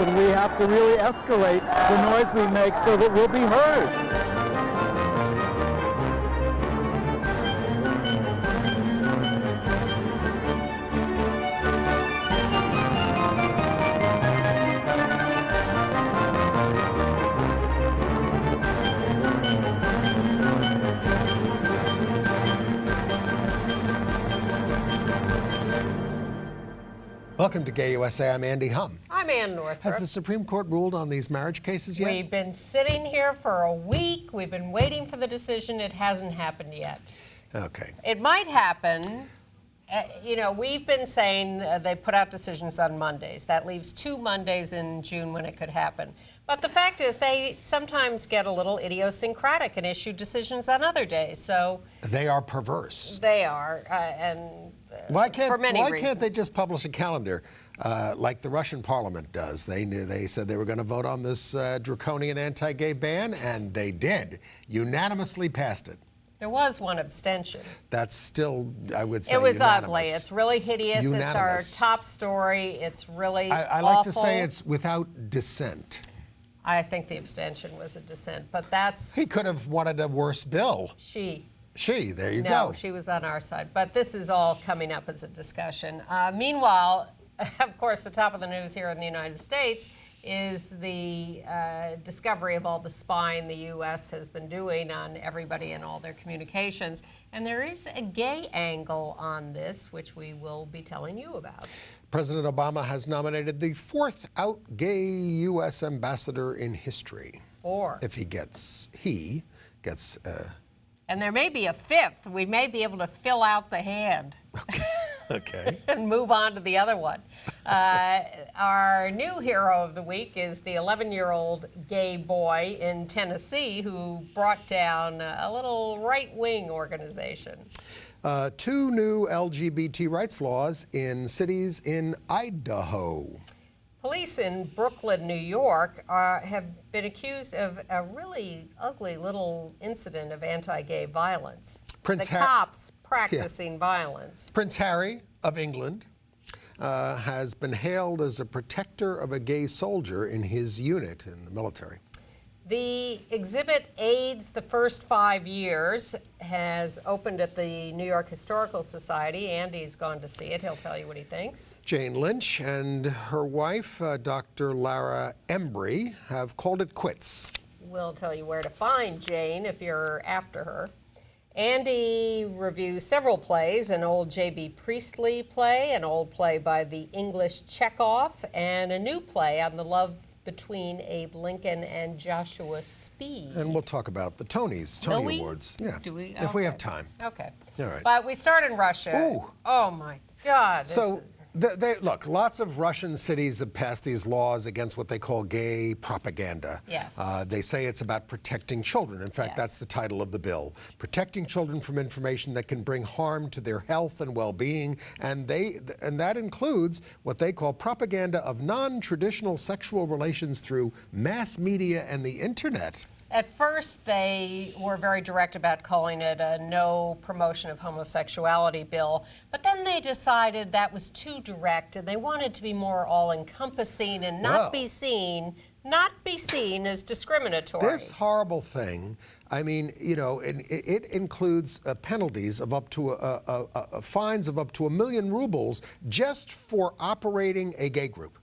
and we have to really escalate the noise we make so that we'll be heard. Welcome to Gay USA. I'm Andy Hum. I'm Ann Northrop. Has the Supreme Court ruled on these marriage cases yet? We've been sitting here for a week. We've been waiting for the decision. It hasn't happened yet. Okay. It might happen. You know, we've been saying they put out decisions on Mondays. That leaves 2 Mondays in June when it could happen. But the fact is they sometimes get a little idiosyncratic and issue decisions on other days. So they are perverse. They are, for many reasons. Why can't they just publish a calendar like the Russian parliament does? They said they were going to vote on this draconian anti-gay ban, and they did. Unanimously passed it. There was one abstention. That's still, I would say, it was unanimous. Ugly. It's really hideous. Unanimous. It's our top story. It's really I awful. like to say it's without dissent. I think the abstention was a dissent, but that's... He could have wanted a worse bill. She, there you go. No, she was on our side. But this is all coming up as a discussion. Meanwhile, of course, the top of the news here in the United States is the discovery of all the spying the U.S. has been doing on everybody and all their communications. And there is a gay angle on this, which we will be telling you about. President Obama has nominated the 4th out gay U.S. ambassador in history. 4. If he gets and there may be a 5th. We may be able to fill out the hand. Okay. And move on to the other one. Our new hero of the week is the 11-year-old gay boy in Tennessee who brought down a little right-wing organization. 2 new LGBT rights laws in cities in Idaho. Police in Brooklyn, New York, have been accused of a really ugly little incident of anti-gay violence. Cops practicing violence. Prince Harry of England has been hailed as a protector of a gay soldier in his unit in the military. The exhibit AIDS the First 5 Years has opened at the New York Historical Society. Andy's gone to see it. He'll tell you what he thinks. Jane Lynch and her wife, Dr. Lara Embry, have called it quits. We'll tell you where to find Jane if you're after her. Andy reviews several plays, an old J.B. Priestley play, an old play by the English Chekhov, and a new play on the love between Abe Lincoln and Joshua Speed. And we'll talk about the Tony Awards. Yeah. Do we? If we have time. Okay. All right. But we start in Russia. Ooh. Oh my God. So, look, lots of Russian cities have passed these laws against what they call gay propaganda. Yes. They say it's about protecting children. In fact, Yes. that's the title of the bill. Protecting children from information that can bring harm to their health and well-being. And that includes what they call propaganda of non-traditional sexual relations through mass media and the internet. At first, they were very direct about calling it a no promotion of homosexuality bill, but then they decided that was too direct, and they wanted to be more all-encompassing and not be seen as discriminatory. This horrible thing, I mean, you know, it includes penalties of up to fines of up to 1 million rubles just for operating a gay group.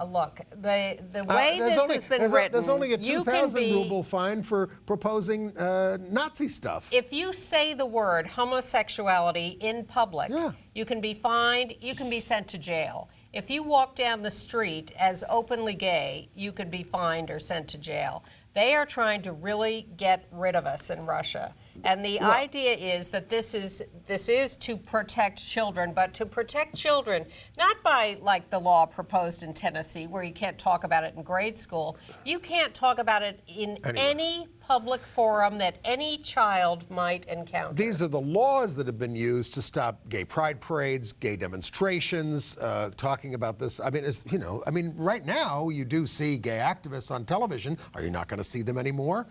Look, the way this has been written, there's only a 2,000 ruble fine for proposing Nazi stuff. If you say the word homosexuality in public, you can be fined, you can be sent to jail. If you walk down the street as openly gay, you could be fined or sent to jail. They are trying to really get rid of us in Russia. And the idea is that this is to protect children, but to protect children, not by like the law proposed in Tennessee where you can't talk about it in grade school. You can't talk about it in any public forum that any child might encounter. These are the laws that have been used to stop gay pride parades, gay demonstrations, talking about this. I mean, right now you do see gay activists on television. Are you not going to see them anymore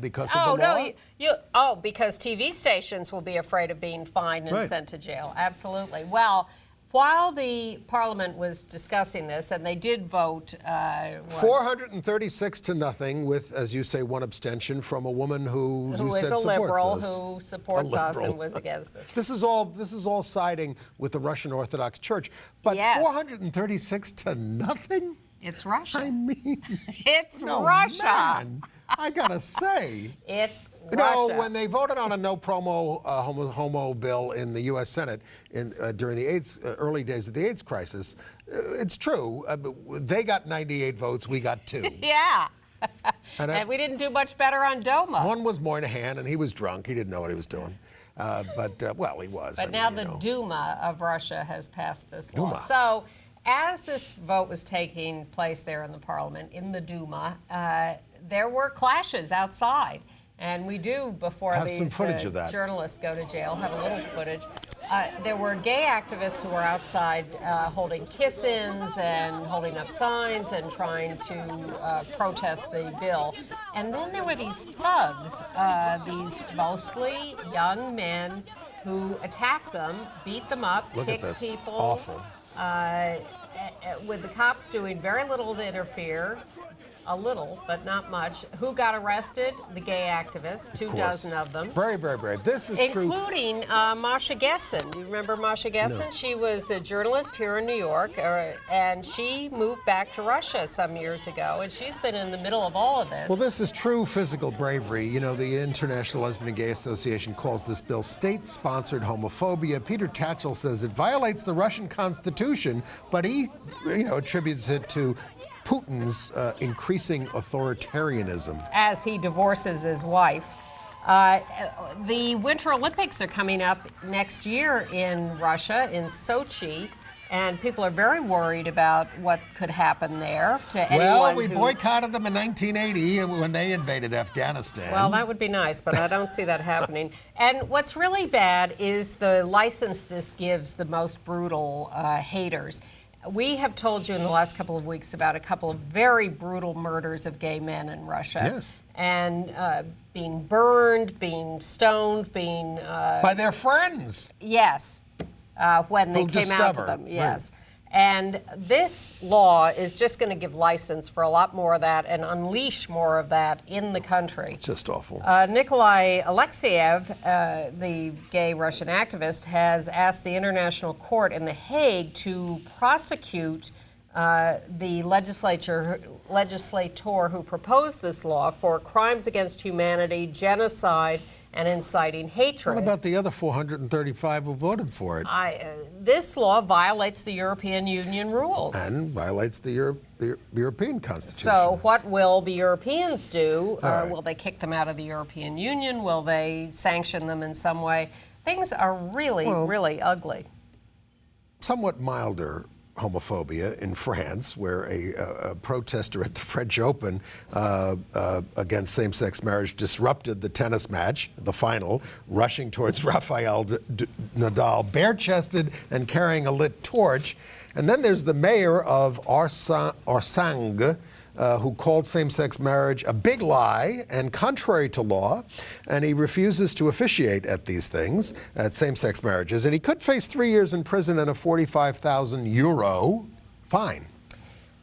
because of the law? Because TV stations will be afraid of being fined and sent to jail. Absolutely. Well, While the Parliament was discussing this, and they did vote 436 to nothing, with, as you say, one abstention from a woman who is said a supports liberal us. who supports us and was against this. This is all siding with the Russian Orthodox Church. But Yes. 436 to nothing? It's Russia. I mean, It's no, Russia. Man, I gotta say. It's You know, Russia. when they voted on a no-promo homo bill in the U.S. Senate during the early days of the AIDS crisis, it's true. They got 98 votes, we got 2. Yeah. And we didn't do much better on DOMA. One was Moynihan, and he was drunk. He didn't know what he was doing. Well, he was. But now the Duma of Russia has passed this law. Duma. So as this vote was taking place there in the parliament, in the Duma, there were clashes outside. And we do, before Have these some footage of that. journalists go to jail, have a little footage. There were gay activists who were outside holding kiss-ins and holding up signs and trying to protest the bill. And then there were these thugs, these mostly young men, who attacked them, beat them up, Look at kicked this. people. It's awful. With the cops doing very little to interfere. A little, but not much. Who got arrested? The gay activists, 24 of them. Very, very brave. This is true. Including Masha Gessen. Do you remember Masha Gessen? No. She was a journalist here in New York, and she moved back to Russia some years ago, and she's been in the middle of all of this. Well, this is true physical bravery. You know, the International Lesbian and Gay Association calls this bill state-sponsored homophobia. Peter Tatchell says it violates the Russian Constitution, but he, attributes it to Putin's increasing authoritarianism. As he divorces his wife. The Winter Olympics are coming up next year in Russia, in Sochi, and people are very worried about what could happen there to anyone. Well, we boycotted them in 1980 when they invaded Afghanistan. Well, that would be nice, but I don't see that happening. And what's really bad is the license this gives the most brutal haters. We have told you in the last couple of weeks about a couple of very brutal murders of gay men in Russia. Yes. And being burned, being stoned, being... by their friends. Yes, when they came out to them, yes. Right. And this law is just going to give license for a lot more of that and unleash more of that in the country. It's just awful. Nikolai Alexeyev, the gay Russian activist, has asked the International Court in The Hague to prosecute the legislator who proposed this law for crimes against humanity, genocide, and inciting hatred. What about the other 435 who voted for it? This law violates the European Union rules. And violates the European Constitution. So what will the Europeans do? Right. Will they kick them out of the European Union? Will they sanction them in some way? Things are really, really ugly. Somewhat milder homophobia in France, where a protester at the French Open against same-sex marriage disrupted the tennis match, the final, rushing towards Rafael Nadal, bare-chested and carrying a lit torch. And then there's the mayor of Orsang, who called same-sex marriage a big lie and contrary to law, and he refuses to officiate at these things, at same-sex marriages, and he could face 3 years in prison and a 45,000 euro fine.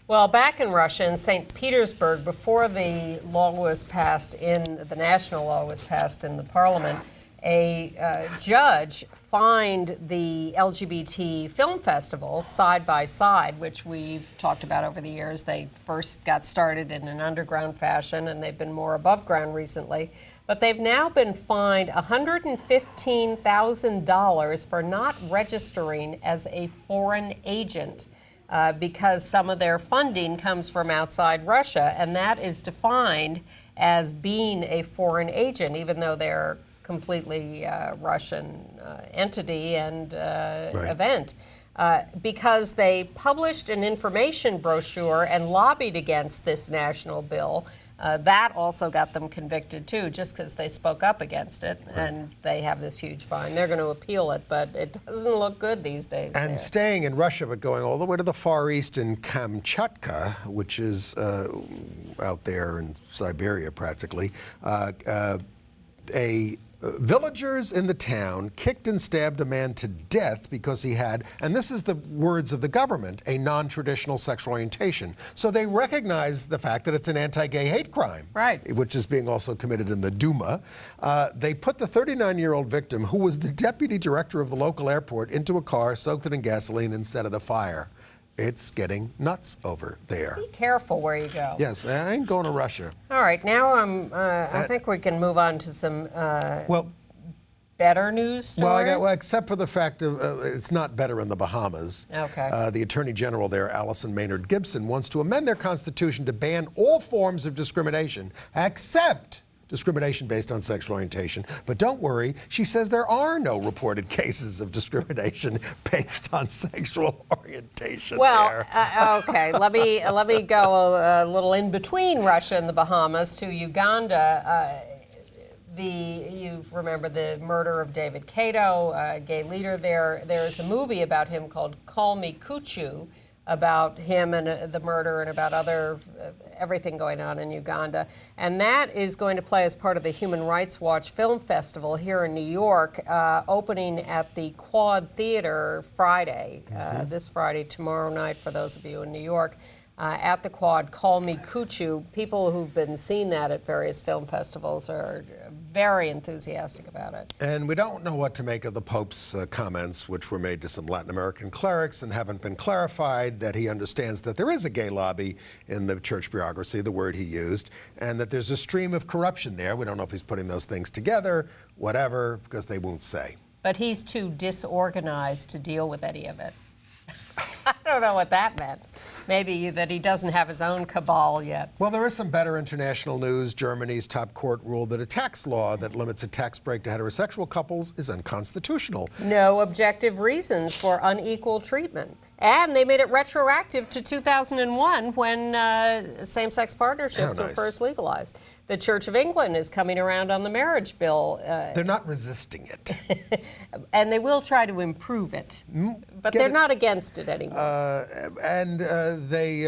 Well, back in Russia, in St. Petersburg, before the law was passed the national law was passed in the parliament, a judge fined the LGBT film festival Side by Side, which we've talked about over the years. They first got started in an underground fashion, and they've been more above ground recently. But they've now been fined $115,000 for not registering as a foreign agent because some of their funding comes from outside Russia, and that is defined as being a foreign agent, even though they're completely Russian entity and event, because they published an information brochure and lobbied against this national bill. That also got them convicted too, just because they spoke up against it, and they have this huge fine. They're going to appeal it, but it doesn't look good these days. And there. Staying in Russia, but going all the way to the Far East in Kamchatka, which is out there in Siberia practically, a Villagers in the town kicked and stabbed a man to death because he had, and this is the words of the government, a non-traditional sexual orientation. So they recognize the fact that it's an anti-gay hate crime, right, which is being also committed in the Duma. They put the 39-year-old victim, who was the deputy director of the local airport, into a car, soaked it in gasoline, and set it afire. It's getting nuts over there. Be careful where you go. Yes, I ain't going to Russia. All right, now I think we can move on to some better news stories. Well, except for the fact of it's not better in the Bahamas. Okay. The Attorney General there, Allison Maynard Gibson, wants to amend their constitution to ban all forms of discrimination, except discrimination based on sexual orientation. But don't worry, she says there are no reported cases of discrimination based on sexual orientation. Well, okay, let me go a little in between Russia and the Bahamas to Uganda. You remember the murder of David Kato, a gay leader there. There's a movie about him called Call Me Kuchu, about him and the murder and about everything going on in Uganda. And that is going to play as part of the Human Rights Watch Film Festival here in New York, opening at the Quad Theater Friday, this Friday, tomorrow night for those of you in New York. At the Quad, Call Me Kuchu. People who've been seeing that at various film festivals are very enthusiastic about it. And we don't know what to make of the Pope's comments, which were made to some Latin American clerics and haven't been clarified, that he understands that there is a gay lobby in the church bureaucracy, the word he used, and that there's a stream of corruption there. We don't know if he's putting those things together, whatever, because they won't say. But he's too disorganized to deal with any of it. I don't know what that meant. Maybe that he doesn't have his own cabal yet. Well, there is some better international news. Germany's top court ruled that a tax law that limits a tax break to heterosexual couples is unconstitutional. No objective reasons for unequal treatment. And they made it retroactive to 2001 when same-sex partnerships were first legalized. The Church of England is coming around on the marriage bill. They're not resisting it. And they will try to improve it. But they're not against it anymore. They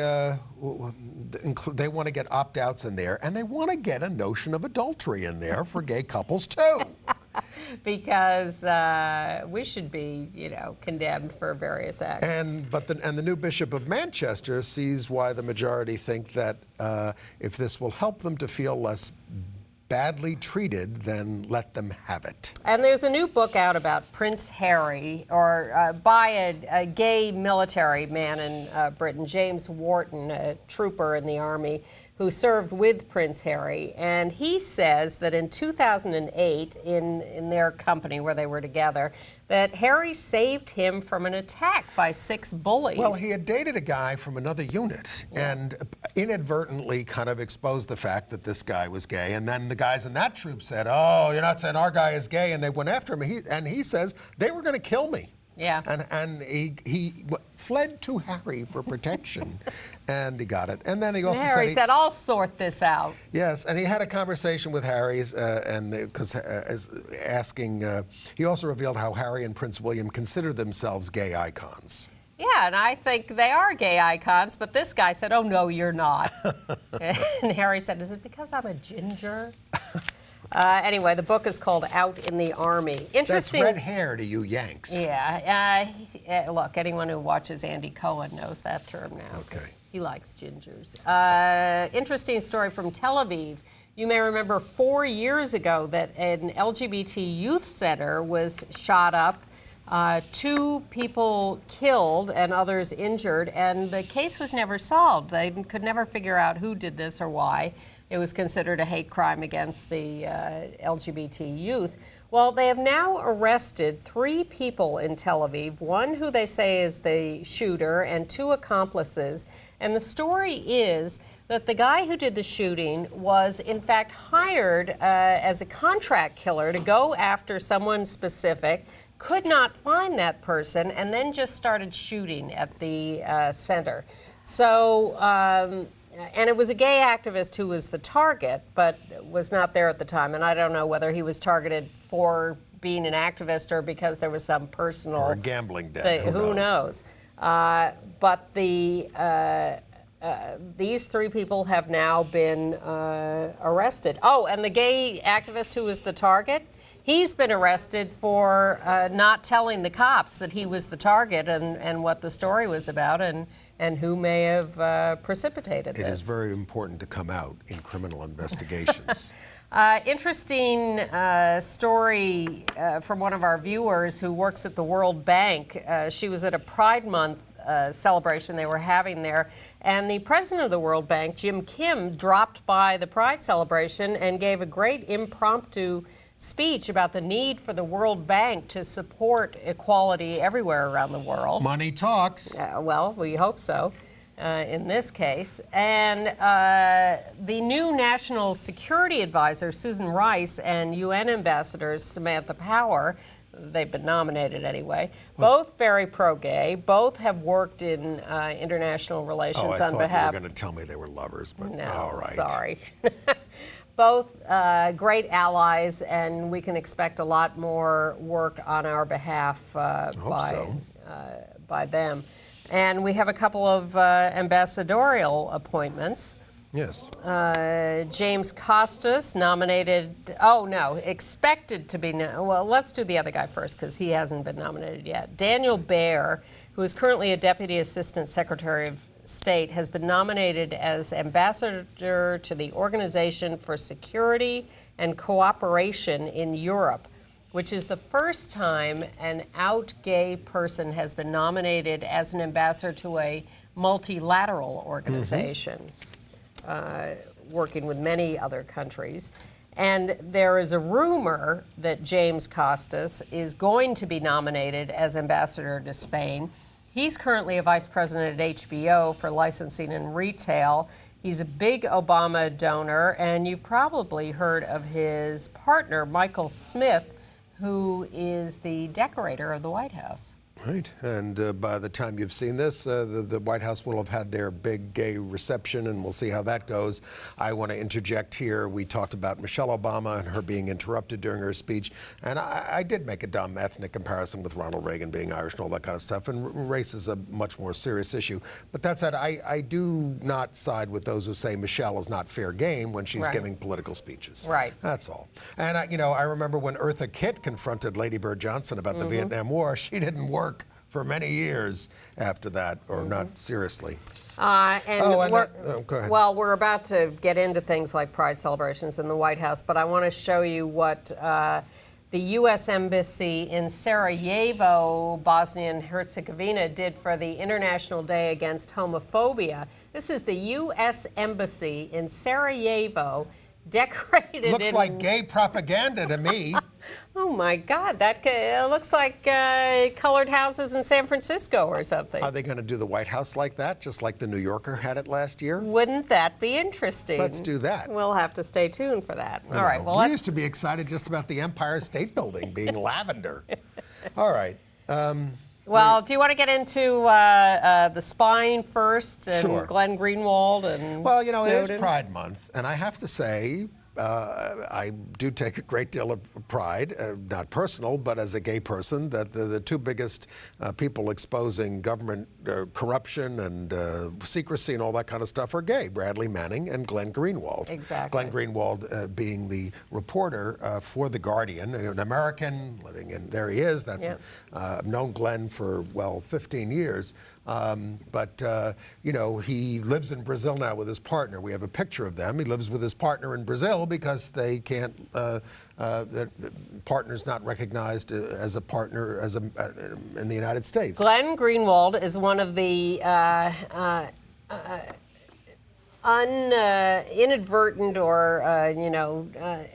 want to get opt-outs in there, and they want to get a notion of adultery in there for gay couples, too. Because we should be, condemned for various acts. And the new Bishop of Manchester sees why the majority think that if this will help them to feel less badly treated, then let them have it. And there's a new book out about Prince Harry, or by a gay military man in Britain, James Wharton, a trooper in the army who served with Prince Harry. And he says that in 2008, in their company where they were together, that Harry saved him from an attack by 6 bullies. Well, he had dated a guy from another unit and inadvertently kind of exposed the fact that this guy was gay. And then the guys in that troop said, "Oh, you're not saying our guy is gay," and they went after him. And he says, "They were going to kill me." Yeah. And he fled to Harry for protection, and he got it. And then he also Harry said, "I'll sort this out." Yes, and he had a conversation with Harry, asking. He also revealed how Harry and Prince William consider themselves gay icons. Yeah, and I think they are gay icons, but this guy said, "Oh, no, you're not." And Harry said, "Is it because I'm a ginger?" Anyway, the book is called Out in the Army. Interesting. That's red hair to you Yanks. Yeah. Look, anyone who watches Andy Cohen knows that term now. Okay. He likes gingers. Interesting story from Tel Aviv. You may remember 4 years ago that an LGBT youth center was shot up. 2 people killed and others injured, and the case was never solved. They could never figure out who did this or why. It was considered a hate crime against the LGBT youth. Well, they have now arrested 3 people in Tel Aviv, one who they say is the shooter and 2 accomplices. And the story is that the guy who did the shooting was, in fact, hired as a contract killer to go after someone specific, could not find that person, and then just started shooting at the center. So, and it was a gay activist who was the target, but was not there at the time. And I don't know whether he was targeted for being an activist or because there was some personal... Or a gambling debt, who knows? But these 3 people have now been arrested. Oh, and the gay activist who was the target, He's been arrested for not telling the cops that he was the target and what the story was about and who may have precipitated this. It is very important to come out in criminal investigations. Interesting story from one of our viewers who works at the World Bank. She was at a Pride Month celebration they were having there, and the president of the World Bank, Jim Kim, dropped by the Pride celebration and gave a great impromptu speech about the need for the World Bank to support equality everywhere around the world. Money talks. Well, we hope so in this case. And the new National Security Advisor, Susan Rice, and UN Ambassadors Samantha Power, they've been nominated anyway, both very pro-gay, both have worked in international relations on behalf... Oh, I thought you were going to tell me they were lovers, but no, all right. Sorry. Both great allies, and we can expect a lot more work on our behalf by them. And we have a couple of ambassadorial appointments. Yes. James Costas expected to be, well, let's do the other guy first because he hasn't been nominated yet. Daniel Baer, who is currently a Deputy Assistant Secretary of State, has been nominated as ambassador to the Organization for Security and Cooperation in Europe, which is the first time an out gay person has been nominated as an ambassador to a multilateral organization, working with many other countries. And there is a rumor that James Costas is going to be nominated as ambassador to Spain. He's currently a vice president at HBO for licensing and retail. He's a big Obama donor, and you've probably heard of his partner, Michael Smith, who is the decorator of the White House. Right, and by the time you've seen this, the White House will have had their big gay reception, and we'll see how that goes. I want to interject here. We talked about Michelle Obama and her being interrupted during her speech, and I did make a dumb ethnic comparison with Ronald Reagan being Irish and all that kind of stuff, and race is a much more serious issue. But that said, I do not side with those who say Michelle is not fair game when she's giving political speeches. Right. That's all. And, I remember when Eartha Kitt confronted Lady Bird Johnson about the Vietnam War, she didn't work for many years after that, or not seriously. Go ahead. Well, we're about to get into things like Pride celebrations in the White House, but I want to show you what the U.S. Embassy in Sarajevo, Bosnia and Herzegovina, did for the International Day Against Homophobia. This is the U.S. Embassy in Sarajevo, decorated Looks like gay propaganda to me. Oh my God, that looks like colored houses in San Francisco or something. Are they going to do the White House like that, just like the New Yorker had it last year? Wouldn't that be interesting? Let's do that. We'll have to stay tuned for that. All right. Well, we used to be excited just about the Empire State Building being lavender. All right. Well, do you want to get into the spying first and Glenn Greenwald and Snowden? It is Pride Month, and I have to say, I do take a great deal of pride, not personal, but as a gay person, that the two biggest people exposing government corruption and secrecy and all that kind of stuff are gay, Bradley Manning and Glenn Greenwald. Exactly. Glenn Greenwald being the reporter for The Guardian, an American living in, there he is, I've known Glenn for, 15 years. He lives in Brazil now with his partner. We have a picture of them. He lives with his partner in Brazil because they can't, the partner's not recognized as a partner in the United States. Glenn Greenwald is one of the inadvertent or,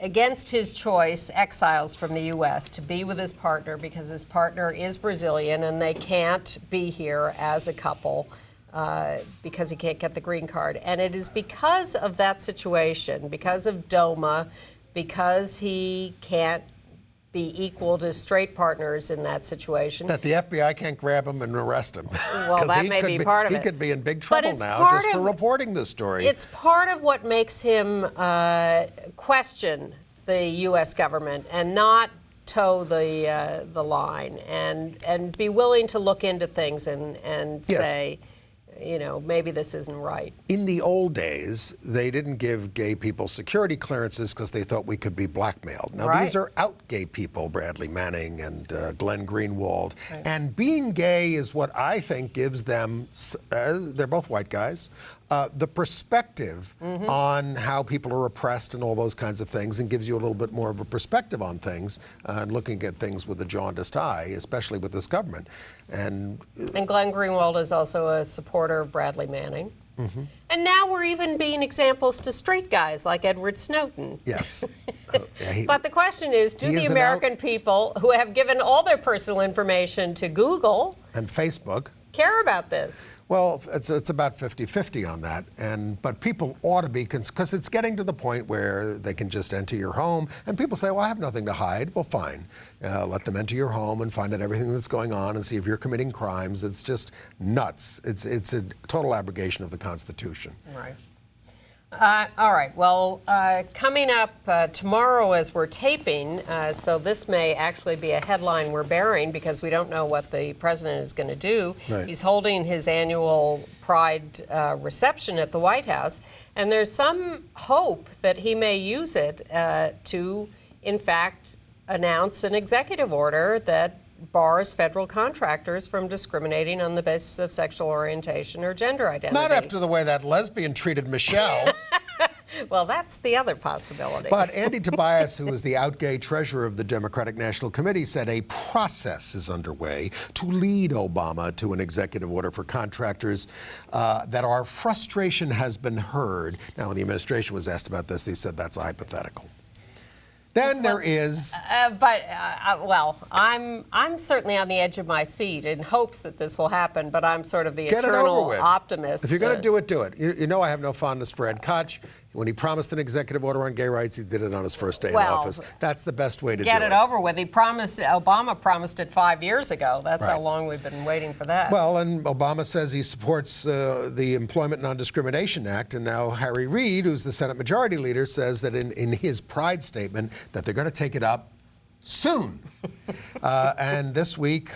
against his choice exiles from the U.S. to be with his partner because his partner is Brazilian and they can't be here as a couple because he can't get the green card. And it is because of that situation, because of DOMA, because he can't be equal to straight partners in that situation. That the FBI can't grab him and arrest him. Well, that may be part of it. He could be in big trouble now just for reporting this story. It's part of what makes him question the U.S. government and not toe the line and be willing to look into things and say, maybe this isn't right. In the old days, they didn't give gay people security clearances because they thought we could be blackmailed. Now, these are out gay people, Bradley Manning and Glenn Greenwald. Right. And being gay is what I think gives them, they're both white guys, the perspective on how people are oppressed and all those kinds of things, and gives you a little bit more of a perspective on things and looking at things with a jaundiced eye, especially with this government. And Glenn Greenwald is also a supporter of Bradley Manning. And now we're even being examples to straight guys like Edward Snowden. Yes. But the question is, do the American people who have given all their personal information to Google and Facebook care about this? Well, it's about 50-50 on that, but people ought to be, because it's getting to the point where they can just enter your home, and people say, well, I have nothing to hide. Well, fine. Let them enter your home and find out everything that's going on and see if you're committing crimes. It's just nuts. It's a total abrogation of the Constitution. Right. All right. Well, coming up tomorrow as we're taping, so this may actually be a headline we're bearing because we don't know what the president is going to do. Right. He's holding his annual Pride reception at the White House, and there's some hope that he may use it to, in fact, announce an executive order that bars federal contractors from discriminating on the basis of sexual orientation or gender identity. Not after the way that lesbian treated Michelle. Well, that's the other possibility. But Andy Tobias, who is the out-gay treasurer of the Democratic National Committee, said a process is underway to lead Obama to an executive order for contractors, that our frustration has been heard. Now, when the administration was asked about this, they said that's hypothetical. Then there is... well, I'm certainly on the edge of my seat in hopes that this will happen, but I'm sort of the eternal optimist. If you're going to do it, do it. You know I have no fondness for Ed Koch. When he promised an executive order on gay rights, he did it on his first day in office. That's the best way to do it. Get it over with. Obama promised it 5 years ago. That's how long we've been waiting for that. Well, and Obama says he supports the Employment Non-Discrimination Act, and now Harry Reid, who's the Senate Majority Leader, says that in his Pride statement that they're going to take it up soon. And this week,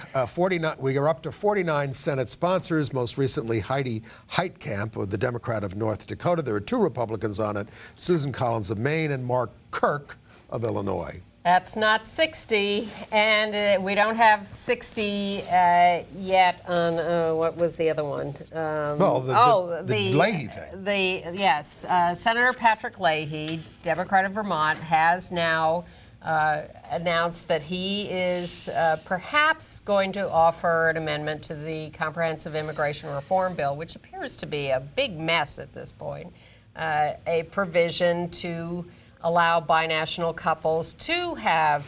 we are up to 49 Senate sponsors, most recently Heidi Heitkamp, the Democrat of North Dakota. There are 2 Republicans on it, Susan Collins of Maine and Mark Kirk of Illinois. That's not 60, and we don't have 60 yet on, what was the other one? The Leahy thing. Yes, Senator Patrick Leahy, Democrat of Vermont, has now announced that he is perhaps going to offer an amendment to the Comprehensive Immigration Reform Bill, which appears to be a big mess at this point, a provision to allow binational couples to have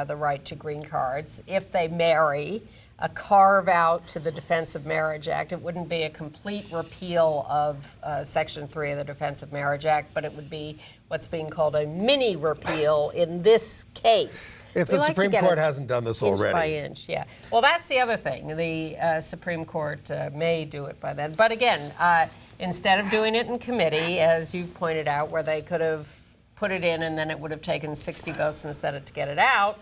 the right to green cards if they marry, a carve out to the Defense of Marriage Act. It wouldn't be a complete repeal of Section 3 of the Defense of Marriage Act, but it would be what's being called a mini repeal in this case. If the Supreme Court hasn't done this already. Inch by inch, yeah. Well, that's the other thing. The Supreme Court may do it by then. But again, instead of doing it in committee, as you pointed out, where they could have put it in and then it would have taken 60 votes in the Senate to get it out,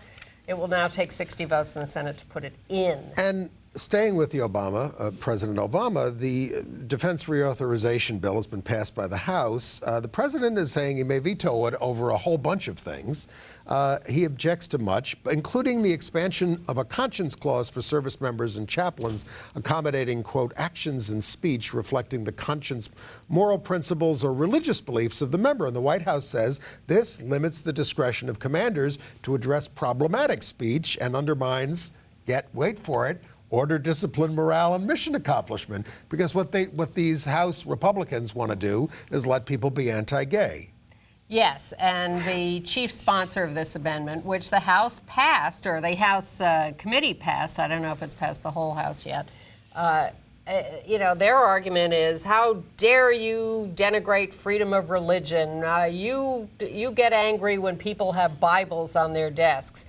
it will now take 60 votes in the Senate to put it in. And staying with the President Obama, the Defense Reauthorization Bill has been passed by the House. The President is saying he may veto it over a whole bunch of things. He objects to much, including the expansion of a conscience clause for service members and chaplains, accommodating, quote, actions and speech reflecting the conscience, moral principles, or religious beliefs of the member. And the White House says this limits the discretion of commanders to address problematic speech and undermines, wait for it, order, discipline, morale, and mission accomplishment. Because what these House Republicans want to do is let people be anti-gay. Yes, and the chief sponsor of this amendment, which the House passed, or the House committee passed, I don't know if it's passed the whole House yet, their argument is, how dare you denigrate freedom of religion? You get angry when people have Bibles on their desks.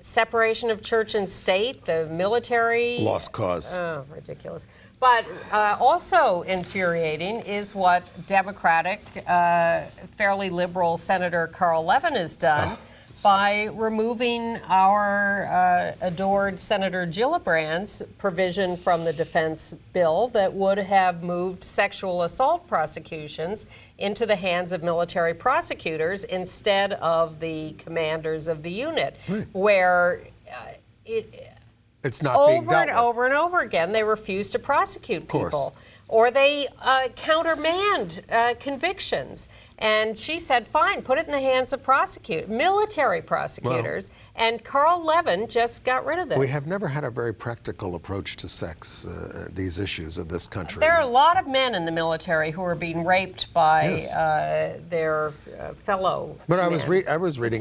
Separation of church and state, the military. Lost cause. Oh, ridiculous. But also infuriating is what Democratic, fairly liberal Senator Carl Levin has done, by removing our adored Senator Gillibrand's provision from the defense bill that would have moved sexual assault prosecutions into the hands of military prosecutors instead of the commanders of the unit, where it's not being dealt with. Over and over again, they refuse to prosecute people, or they countermand convictions. And she said, fine, put it in the hands of military prosecutors. Well, and Carl Levin just got rid of this. We have never had a very practical approach to sex, these issues in this country. There are a lot of men in the military who are being raped by their fellow But men. I was reading,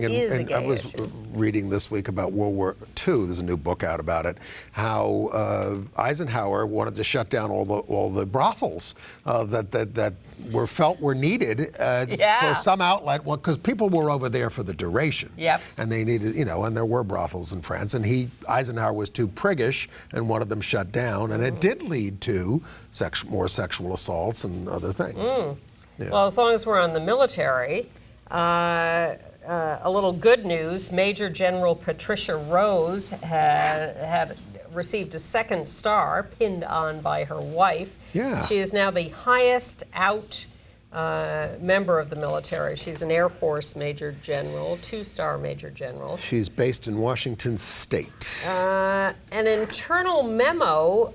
and I was reading this week about World War II. There's a new book out about it. How Eisenhower wanted to shut down all the brothels that were needed for some outlet, because people were over there for the duration. Yep. And they needed, and there were brothels in France, and Eisenhower was too priggish and wanted them shut down, and it did lead to more sexual assaults and other things. Yeah. Well, as long as we're on the military, a little good news: Major General Patricia Rose had received a second star pinned on by her wife. Yeah. She is now the highest out member of the military. She's an Air Force Major General, 2-star Major General. She's based in Washington State. An internal memo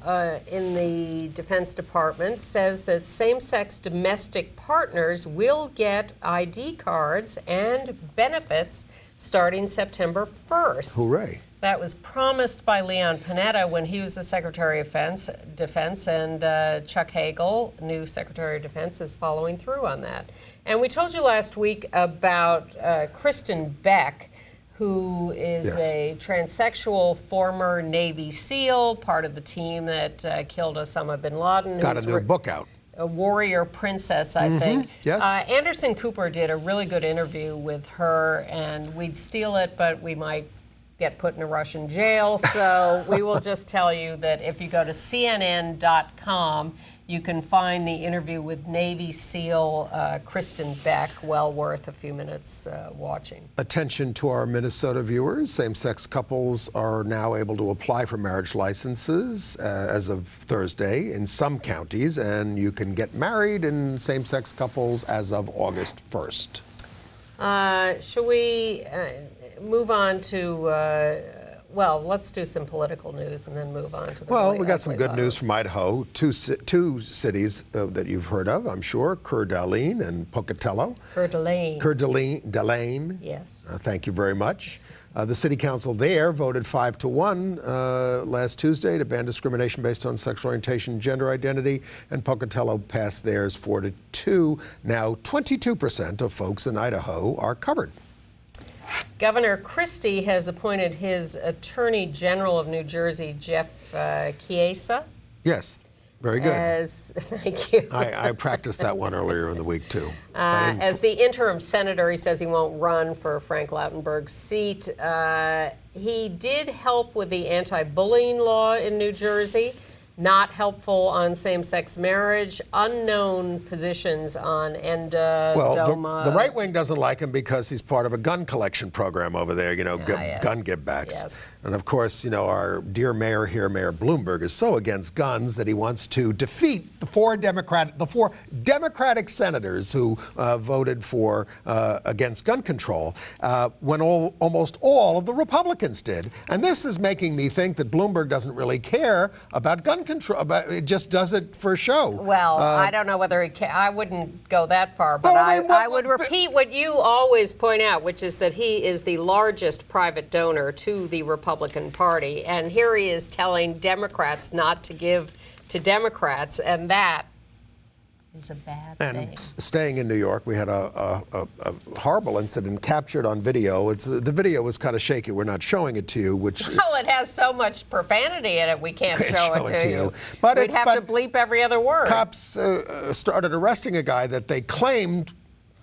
in the Defense Department says that same-sex domestic partners will get ID cards and benefits starting September 1st. Hooray. That was promised by Leon Panetta when he was the Secretary of Defense, and Chuck Hagel, new Secretary of Defense, is following through on that. And we told you last week about Kristen Beck, who is a transsexual former Navy SEAL, part of the team that killed Osama bin Laden. Got a new book out. A warrior princess, I think. Yes. Anderson Cooper did a really good interview with her, and we'd steal it, but we might get put in a Russian jail. So we will just tell you that if you go to CNN.com, you can find the interview with Navy SEAL Kristen Beck, well worth a few minutes watching. Attention to our Minnesota viewers. Same-sex couples are now able to apply for marriage licenses as of Thursday in some counties, and you can get married in same-sex couples as of August 1st. Shall we move on to, well, let's do some political news and then move on to the Well, really we got some good ugly news from Idaho. Two cities that you've heard of, I'm sure, Coeur d'Alene and Pocatello. Coeur d'Alene. Coeur d'Alene. Yes. Thank you very much. The city council there voted 5-1 last Tuesday to ban discrimination based on sexual orientation and gender identity, and Pocatello passed theirs 4-2. Now 22% of folks in Idaho are covered. Governor Christie has appointed his Attorney General of New Jersey, Jeff Chiesa. Yes, very good. Thank you. I practiced that one earlier in the week, too. As the interim senator, he says he won't run for Frank Lautenberg's seat. He did help with the anti-bullying law in New Jersey. Not helpful on same-sex marriage, unknown positions on endoma. Well, the right wing doesn't like him because he's part of a gun collection program over there, gun give-backs. Yes. And of course, our dear mayor here, Mayor Bloomberg, is so against guns that he wants to defeat the four Democratic senators who voted against gun control when almost all of the Republicans did. And this is making me think that Bloomberg doesn't really care about gun control, but it just does it for show. Well, I don't know whether I wouldn't go that far, but I would repeat what you always point out, which is that he is the largest private donor to the Republican Party, and here he is telling Democrats not to give to Democrats, and that is a bad thing. And staying in New York, we had a horrible incident captured on video. The video was kind of shaky. We're not showing it to you, which... Well, it has so much profanity in it, we can't show it to you. But we'd have to bleep every other word. Cops started arresting a guy that they claimed...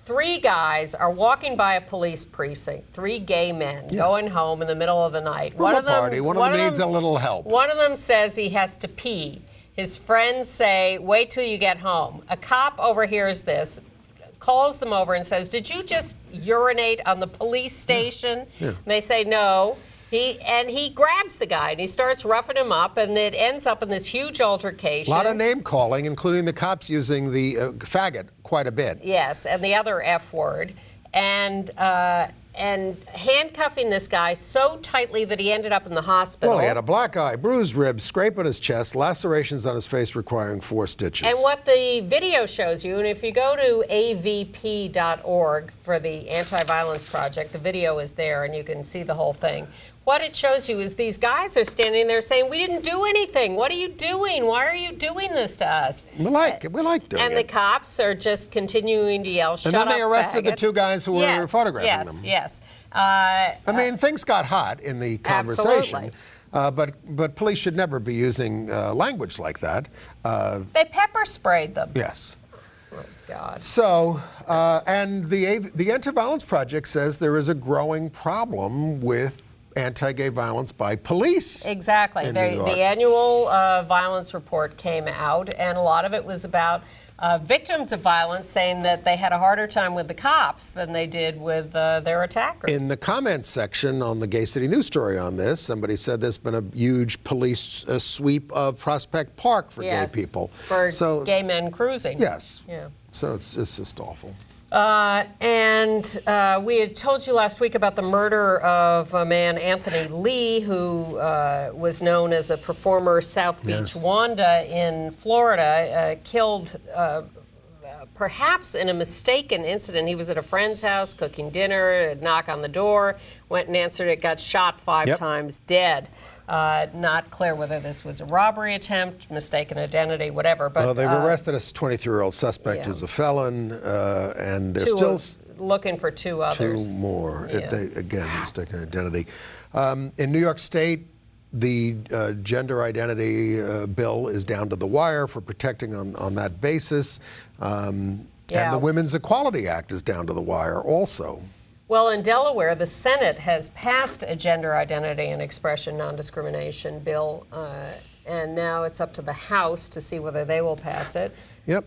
3 guys are walking by a police precinct, 3 gay men going home in the middle of the night. One of them needs a little help. One of them says he has to pee. His friends say, wait till you get home. A cop overhears this, calls them over and says, "Did you just urinate on the police station?" Yeah. And they say no. He grabs the guy and he starts roughing him up, and it ends up in this huge altercation. A lot of name calling, including the cops using the faggot quite a bit. Yes, and the other F word, and handcuffing this guy so tightly that he ended up in the hospital. Well, he had a black eye, bruised ribs, scrape on his chest, lacerations on his face requiring 4 stitches. And what the video shows you, and if you go to avp.org for the Anti-Violence Project, the video is there and you can see the whole thing. What it shows you is these guys are standing there saying, "We didn't do anything. What are you doing? Why are you doing this to us?" We like doing it. And the cops are just continuing to yell, "Shut up, And then they arrested faggot." the 2 guys who were photographing them. Yes. I mean, things got hot in the conversation. Absolutely. But police should never be using language like that. They pepper sprayed them. Yes. Oh, God. So, and the Anti-Violence Project says there is a growing problem with anti-gay violence by police. Exactly. In New York. The annual violence report came out, and a lot of it was about victims of violence saying that they had a harder time with the cops than they did with their attackers. In the comments section on the Gay City News story on this, somebody said there's been a huge police sweep of Prospect Park for gay people. For gay men cruising. Yes. Yeah. So it's just awful. And we had told you last week about the murder of a man, Anthony Lee, who was known as a performer, South Beach Wanda in Florida, killed perhaps in a mistaken incident. He was at a friend's house cooking dinner, a knock on the door, went and answered it, got shot 5 times, dead. Not clear whether this was a robbery attempt, mistaken identity, whatever. But they've arrested a 23-year-old suspect who's a felon, and they're still looking for 2 others. 2 more. Again, mistaken identity. In New York State, the gender identity bill is down to the wire for protecting on that basis. And the Women's Equality Act is down to the wire also. Well, in Delaware, the Senate has passed a gender identity and expression non-discrimination bill, and now it's up to the House to see whether they will pass it. Yep.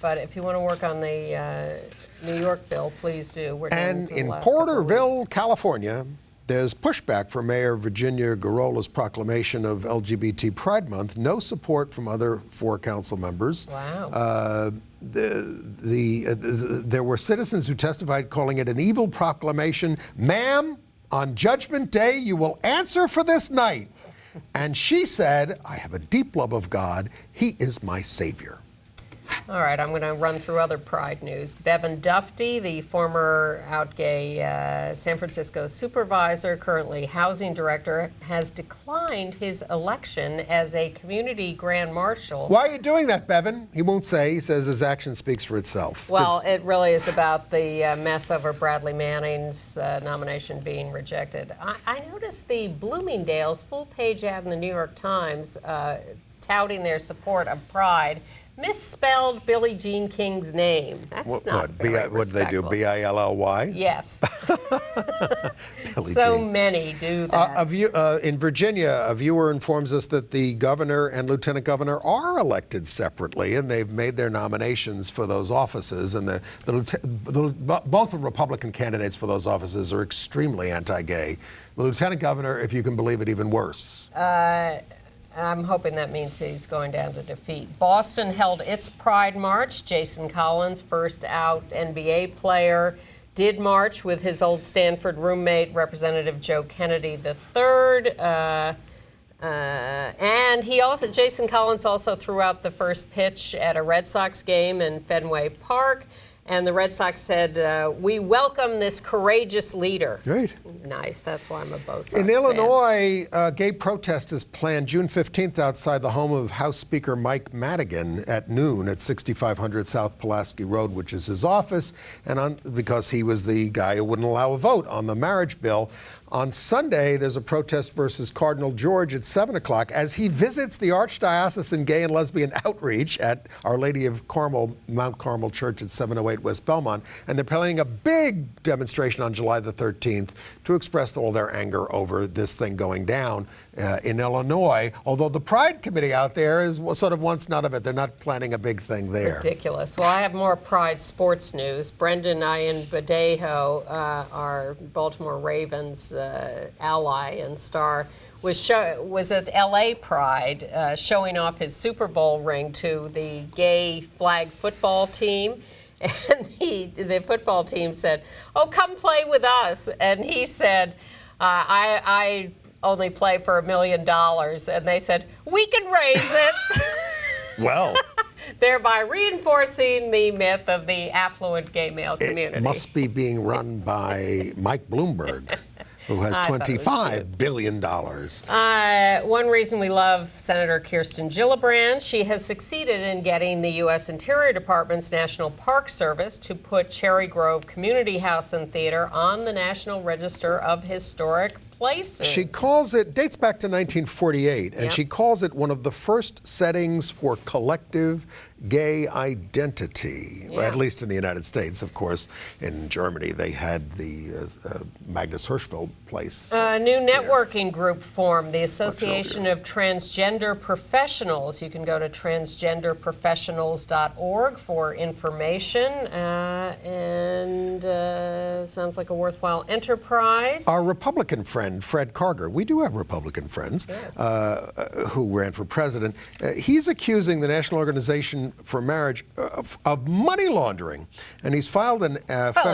But if you want to work on the New York bill, please do. We're and in Porterville, California, there's pushback for Mayor Virginia Garola's proclamation of LGBT Pride Month. No support from other 4 council members. Wow. There were citizens who testified calling it an evil proclamation. "Ma'am, on Judgment Day, you will answer for this night." And she said, "I have a deep love of God. He is my Savior." All right, I'm going to run through other Pride news. Bevan Dufty, the former out gay San Francisco supervisor, currently housing director, has declined his election as a community grand marshal. Why are you doing that, Bevan? He won't say. He says his action speaks for itself. Well, it really is about the mess over Bradley Manning's nomination being rejected. I noticed the Bloomingdale's full-page ad in the New York Times touting their support of Pride misspelled Billie Jean King's name. That's not very respectful. What did they do, B-I-L-L-Y? Yes. So many do that. In Virginia, a viewer informs us that the governor and lieutenant governor are elected separately, and they've made their nominations for those offices. And both the Republican candidates for those offices are extremely anti-gay. The lieutenant governor, if you can believe it, even worse. I'm hoping that means he's going down to defeat. Boston held its Pride March. Jason Collins, first out NBA player, did march with his old Stanford roommate, Representative Joe Kennedy III. And Jason Collins also threw out the first pitch at a Red Sox game in Fenway Park. And the Red Sox said, "We welcome this courageous leader." Great. Nice. That's why I'm a Bo Sox In Illinois, a gay protest is planned June 15th outside the home of House Speaker Mike Madigan at noon at 6500 South Pulaski Road, which is his office, and because he was the guy who wouldn't allow a vote on the marriage bill. On Sunday, there's a protest versus Cardinal George at 7 o'clock as he visits the Archdiocesan Gay and Lesbian Outreach at Our Lady of Carmel, Mount Carmel Church at 708 West Belmont. And they're planning a big demonstration on July the 13th to express all their anger over this thing going down in Illinois. Although the Pride Committee out there is sort of wants none of it. They're not planning a big thing there. Ridiculous. Well, I have more Pride sports news. Brendan Ian-Badejo, our Baltimore Ravens ally and star, was at LA Pride showing off his Super Bowl ring to the gay flag football team. And the football team said, "Oh, come play with us." And he said, I only play for $1 million. And they said, "We can raise it." Well. Thereby reinforcing the myth of the affluent gay male community. It must be being run by Mike Bloomberg, who has $25 billion. One reason we love Senator Kirsten Gillibrand, she has succeeded in getting the U.S. Interior Department's National Park Service to put Cherry Grove Community House and Theater on the National Register of Historic Places. She calls it, dates back to 1948, and she calls it one of the first settings for collective gay identity, at least in the United States. Of course, in Germany, they had the Magnus Hirschfeld place. A new networking group formed, the Association of Transgender Professionals. You can go to transgenderprofessionals.org for information, and sounds like a worthwhile enterprise. Our Republican friend, Fred Karger, we do have Republican friends who ran for president. He's accusing the National Organization for Marriage of money laundering, and he's filed an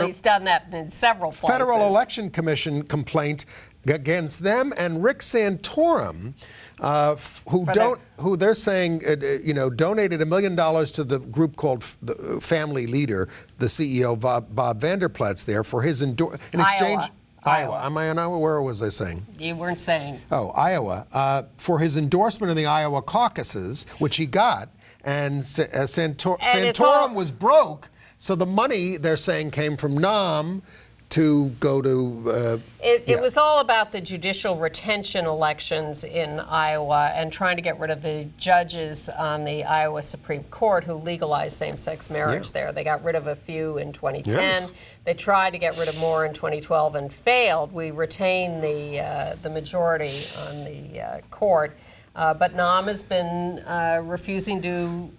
he's done that in several places. Federal Election Commission complaint against them and Rick Santorum, who they're saying donated $1 million to the group called the Family Leader, the CEO Bob Vanderplatz there for his in exchange. Iowa. Am I in Iowa? Where was I saying? You weren't saying. Oh, Iowa. For his endorsement in the Iowa caucuses, which he got, and Santorum was broke, so the money, they're saying, came from NAM to go to... It was all about the judicial retention elections in Iowa and trying to get rid of the judges on the Iowa Supreme Court who legalized same-sex marriage there. They got rid of a few in 2010. Yes. They tried to get rid of more in 2012 and failed. We retained the majority on the court. But NAM has been refusing to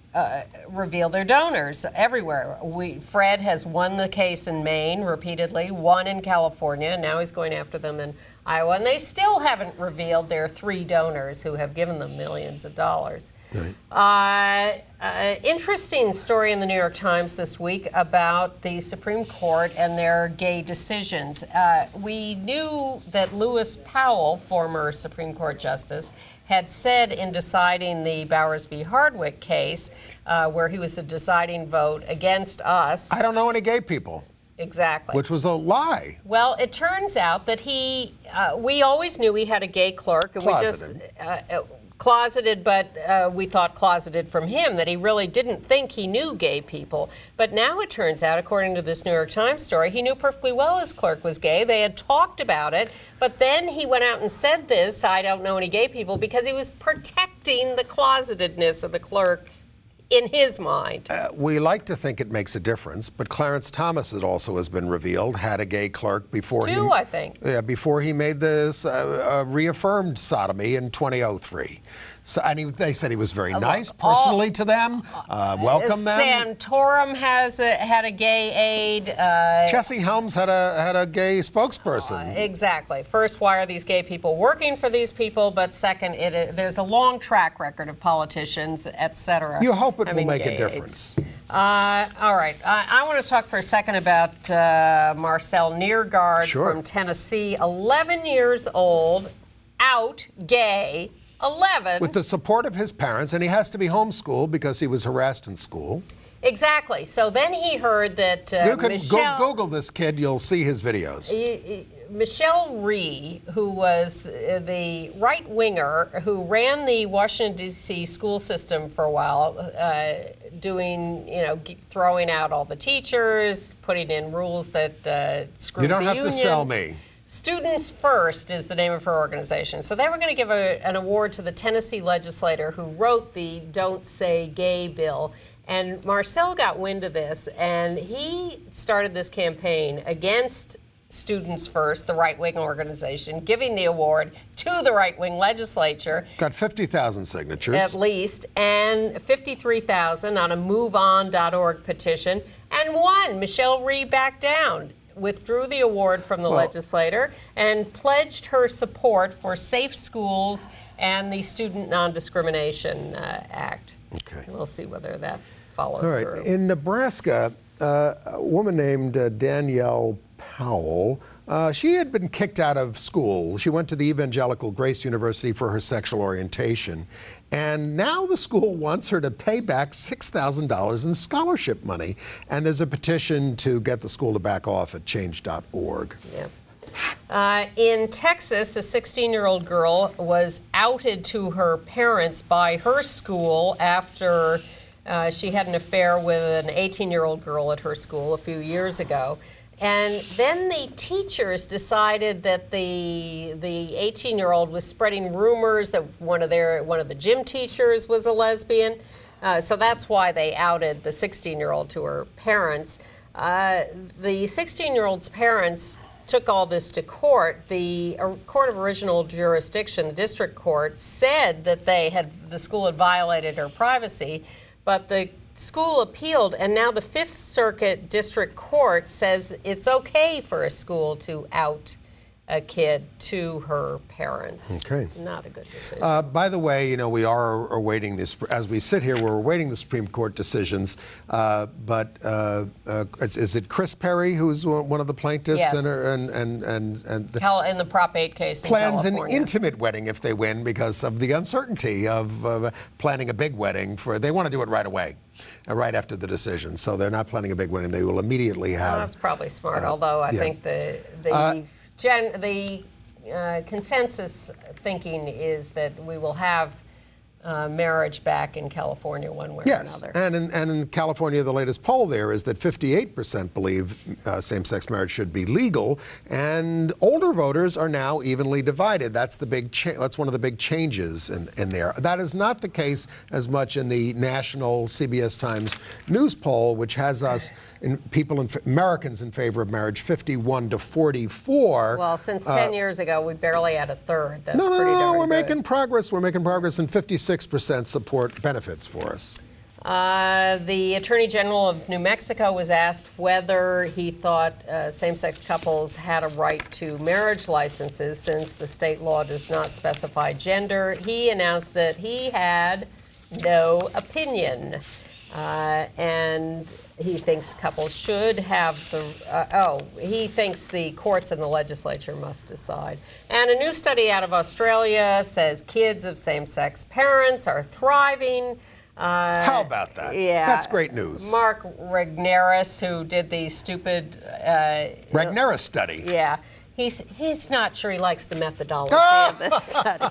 reveal their donors everywhere. Fred has won the case in Maine repeatedly, won in California, and now he's going after them in Iowa. And they still haven't revealed their 3 donors who have given them millions of dollars. Right. Interesting story in the New York Times this week about the Supreme Court and their gay decisions. We knew that Lewis Powell, former Supreme Court Justice, had said in deciding the Bowers v. Hardwick case, where he was the deciding vote against us. I don't know any gay people. Exactly. Which was a lie. Well, it turns out that we always knew he had a gay clerk. And closeted, but we thought closeted from him, that he really didn't think he knew gay people. But now it turns out, according to this New York Times story, he knew perfectly well his clerk was gay. They had talked about it, but then he went out and said this, "I don't know any gay people," because he was protecting the closetedness of the clerk in his mind. We like to think it makes a difference, but Clarence Thomas, it also has been revealed, had a gay clerk before I think. Yeah, before he made this reaffirmed sodomy in 2003. So, and they said he was very nice personally to them, welcomed them. Santorum had a gay aide. Jesse Helms had a gay spokesperson. Exactly. First, why are these gay people working for these people? But second, there's a long track record of politicians, et cetera. You hope it will make a difference. All right. I want to talk for a second about Marcel Niergaard from Tennessee, 11 years old, out, gay, 11. With the support of his parents, and he has to be homeschooled because he was harassed in school. Exactly. So then he heard that you can Google this kid, you'll see his videos. Michelle Rhee, who was the right-winger who ran the Washington, D.C. school system for a while, throwing out all the teachers, putting in rules that screwed the union. You don't have to sell me. Students First is the name of her organization. So they were going to give an award to the Tennessee legislator who wrote the Don't Say Gay bill. And Marcel got wind of this, and he started this campaign against Students First, the right-wing organization, giving the award to the right-wing legislature. Got 50,000 signatures. At least, and 53,000 on a MoveOn.org petition, and won. Michelle Rhee backed down, withdrew the award from the legislator, and pledged her support for safe schools and the Student Non-Discrimination Act. Okay. We'll see whether that follows through. In Nebraska, a woman named Danielle Powell, she had been kicked out of school. She went to the evangelical Grace University for her sexual orientation. And now the school wants her to pay back $6,000 in scholarship money. And there's a petition to get the school to back off at change.org. Yeah. In Texas, a 16-year-old girl was outed to her parents by her school after she had an affair with an 18-year-old girl at her school a few years ago. And then the teachers decided that the 18-year-old was spreading rumors that one of the gym teachers was a lesbian. So that's why they outed the 16-year-old to her parents. The 16-year-old's parents took all this to court. The court of original jurisdiction, the district court, said that the school had violated her privacy, but the school appealed, and now the Fifth Circuit District Court says it's okay for a school to out a kid to her parents. Okay. Not a good decision. By the way, you know, we are awaiting this, as we sit here, we're awaiting the Supreme Court decisions. But is it Chris Perry who's one of the plaintiffs? Yes. In the Prop 8 case in plans California. an intimate wedding if they win because of the uncertainty of planning a big wedding. They want to do it right away. Right after the decision, so they're not planning a big wedding. They will immediately have. That's probably smart. Although I think the consensus thinking is that we will have marriage back in California one way or another. Yes, and in California, the latest poll there is that 58% believe same-sex marriage should be legal, and older voters are now evenly divided. That's the big. That's one of the big changes in there. That is not the case as much in the national CBS Times news poll, which has us Americans in favor of marriage 51 to 44. Well, since 10 years ago, we barely had a third. That's pretty darn No, we're good. making progress. We're making progress, and 56% support benefits for us. The Attorney General of New Mexico was asked whether he thought same-sex couples had a right to marriage licenses since the state law does not specify gender. He announced that he had no opinion, and he thinks couples should have he thinks the courts and the legislature must decide. And a new study out of Australia says kids of same-sex parents are thriving. How about that? Yeah. That's great news. Mark Regnerus, who did the stupid... Regnerus study. Yeah. He's not sure he likes the methodology of this study.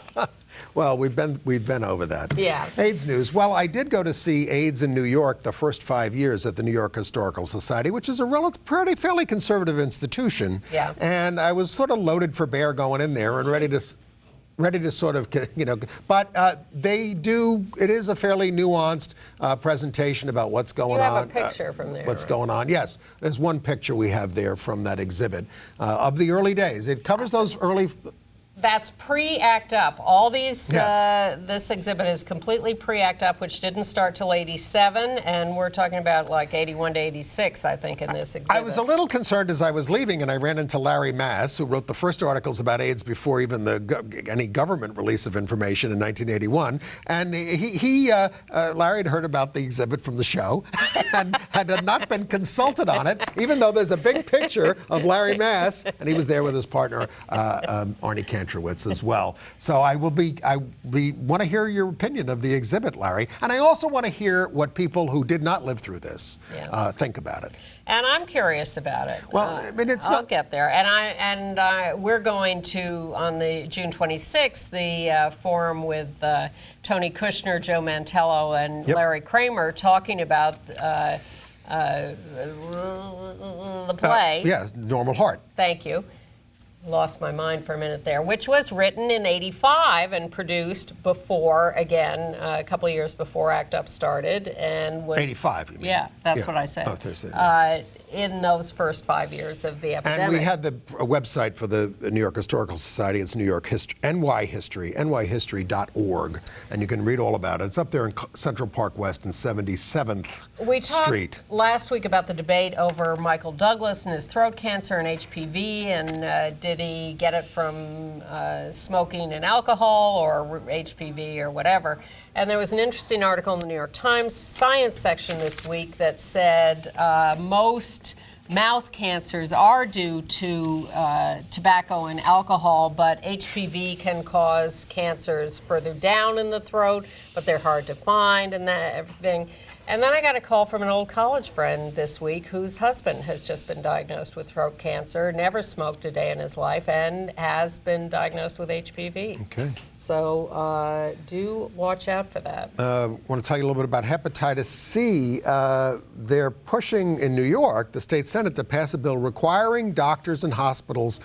Well, we've been over that. Yeah. AIDS news. Well, I did go to see AIDS in New York the first 5 years at the New York Historical Society, which is a fairly conservative institution. Yeah. And I was sort of loaded for bear going in there and ready to sort of, you know, but it is a fairly nuanced presentation about what's going on. You have a picture from there. What's going on, yes. There's one picture we have there from that exhibit of the early days. It covers those early... That's pre-Act Up. All these, Yes. this exhibit is completely pre-Act Up, which didn't start till '87, and we're talking about like '81 to '86, I think, in this exhibit. I was a little concerned as I was leaving, and I ran into Larry Mass, who wrote the first articles about AIDS before even any government release of information in 1981. And Larry had heard about the exhibit from the show and had not been consulted on it, even though there's a big picture of Larry Mass, and he was there with his partner, Arnie Cantrowitz, as well. So I want to hear your opinion of the exhibit, Larry, and I also want to hear what people who did not live through this think about it. And I'm curious about it. Well, I mean, I'll get there. And we're going to, on the June 26th, the forum with Tony Kushner, Joe Mantello, and Larry Kramer talking about the play. Normal Heart. Thank you. Lost my mind for a minute there, which was written in '85 and produced before, again, a couple of years before ACT UP started, and was 85. You mean? Yeah, that's what I said. In those first 5 years of the epidemic. And we had a website for the New York Historical Society. It's New York History, nyhistory.org, and you can read all about it. It's up there in Central Park West and 77th We Street. talked last week about the debate over Michael Douglas and his throat cancer and HPV, and did he get it from smoking and alcohol or HPV or whatever. And there was an interesting article in the New York Times science section this week that said most mouth cancers are due to tobacco and alcohol, but HPV can cause cancers further down in the throat, but they're hard to find and that everything. And then I got a call from an old college friend this week whose husband has just been diagnosed with throat cancer, never smoked a day in his life, and has been diagnosed with HPV. Okay. So do watch out for that. I want to tell you a little bit about hepatitis C. They're pushing in New York, the state Senate, to pass a bill requiring doctors and hospitals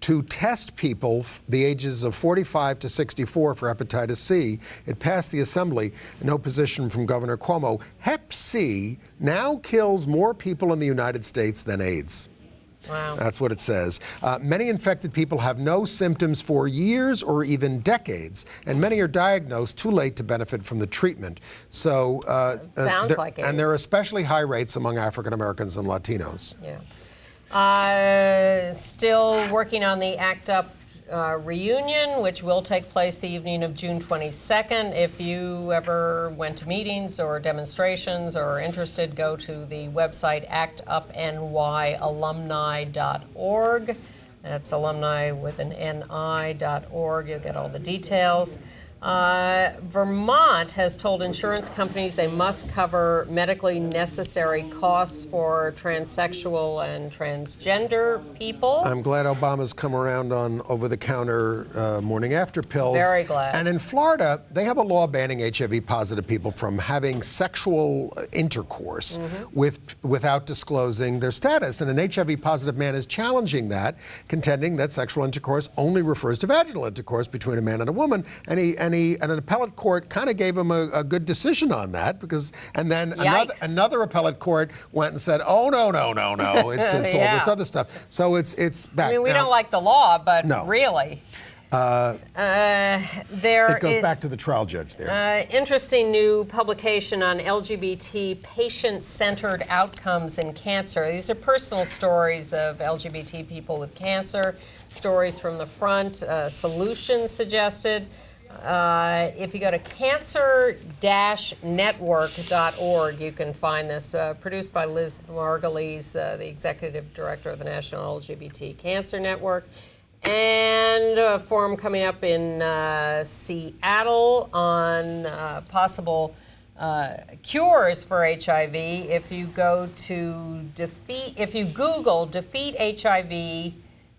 to test people the ages of 45 to 64 for hepatitis C. It passed the Assembly in opposition from Governor Cuomo. Hep C now kills more people in the United States than AIDS. Wow. That's what it says. Many infected people have no symptoms for years or even decades, and many are diagnosed too late to benefit from the treatment. So, sounds like AIDS. And there are especially high rates among African Americans and Latinos. Yeah. Still working on the ACT UP reunion, which will take place the evening of June 22nd. If you ever went to meetings or demonstrations or are interested, go to the website actupnyalumni.org. That's alumni with an ni.org. You'll get all the details. Vermont has told insurance companies they must cover medically necessary costs for transsexual and transgender people. I'm glad Obama's come around on over-the-counter morning after pills. Very glad. And in Florida, they have a law banning HIV-positive people from having sexual intercourse without disclosing their status. And an HIV-positive man is challenging that, contending that sexual intercourse only refers to vaginal intercourse between a man and a woman. And an appellate court kind of gave him a good decision on that, because, and then another appellate court went and said, oh, no, it's all this other stuff. So it's back. I mean, we don't like the law, but really. It goes back to the trial judge there. Interesting new publication on LGBT patient-centered outcomes in cancer. These are personal stories of LGBT people with cancer, stories from the front, solutions suggested. If you go to cancer-network.org, you can find this, produced by Liz Margulies, the executive director of the National LGBT Cancer Network. And a forum coming up in Seattle on possible cures for HIV. If you go to if you Google Defeat HIV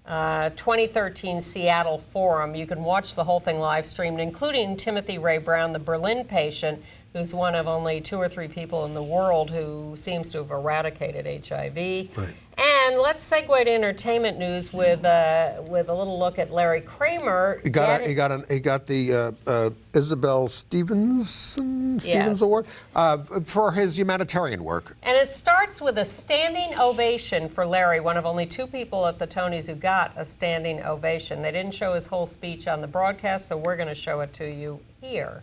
2013 Seattle Forum, you can watch the whole thing live streamed, including Timothy Ray Brown, the Berlin patient, who's one of only 2 or 3 people in the world who seems to have eradicated HIV. Right. And let's segue to entertainment news with a little look at Larry Kramer. He got the Isabel Stevens Award for his humanitarian work. And it starts with a standing ovation for Larry, one of only 2 people at the Tonys who got a standing ovation. They didn't show his whole speech on the broadcast, so we're going to show it to you here.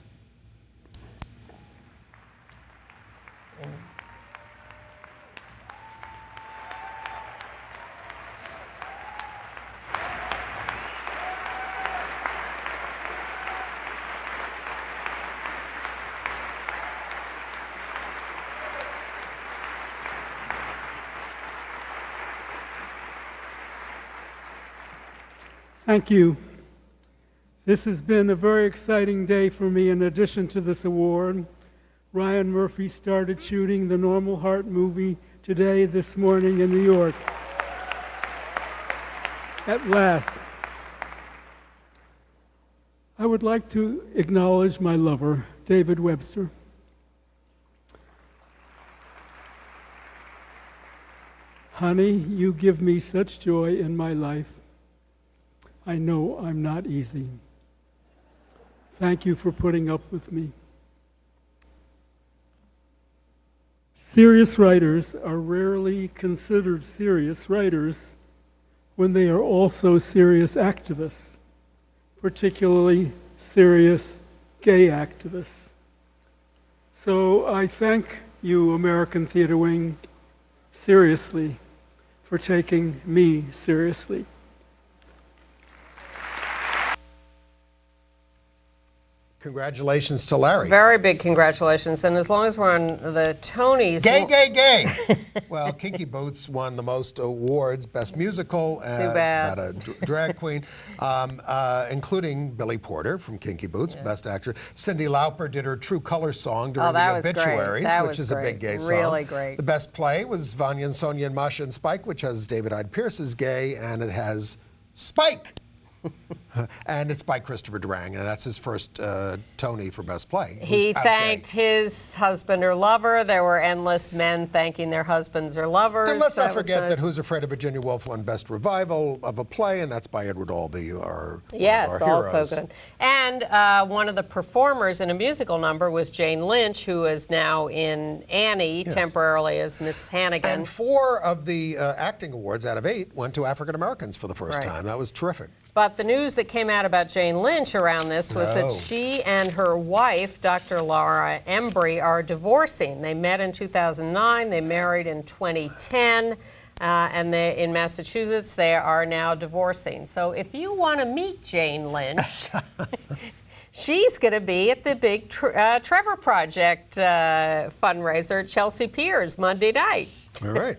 Thank you. This has been a very exciting day for me. In addition to this award, Ryan Murphy started shooting the Normal Heart movie this morning in New York. At last. I would like to acknowledge my lover, David Webster. Honey, you give me such joy in my life. I know I'm not easy. Thank you for putting up with me. Serious writers are rarely considered serious writers when they are also serious activists, particularly serious gay activists. So I thank you, American Theater Wing, seriously, for taking me seriously. Congratulations to Larry. Very big congratulations. And as long as we're on the Tonys... Gay. Well, Kinky Boots won the most awards, Best Musical, Too bad. About a drag queen, including Billy Porter from Kinky Boots, Best Actor. Cyndi Lauper did her True Colors song during the Obituaries, which is a big gay song. Really great. The Best Play was Vanya and Sonia and Masha and Spike, which has David Hyde Pierce as gay, and it has Spike. And it's by Christopher Durang, and that's his first Tony for Best Play. He thanked his husband or lover. There were endless men thanking their husbands or lovers. And let's not forget that Who's Afraid of Virginia Woolf won Best Revival of a Play, and that's by Edward Albee, our Yes, one of our also heroes. good. And one of the performers in a musical number was Jane Lynch, who is now in Annie, temporarily as Miss Hannigan. And 4 of the acting awards out of 8 went to African Americans for the first time. That was terrific. But the news that came out about Jane Lynch around this was that she and her wife, Dr. Laura Embry, are divorcing. They met in 2009, they married in 2010, and in Massachusetts they are now divorcing. So if you want to meet Jane Lynch, she's going to be at the big Trevor Project fundraiser at Chelsea Piers Monday night. All right.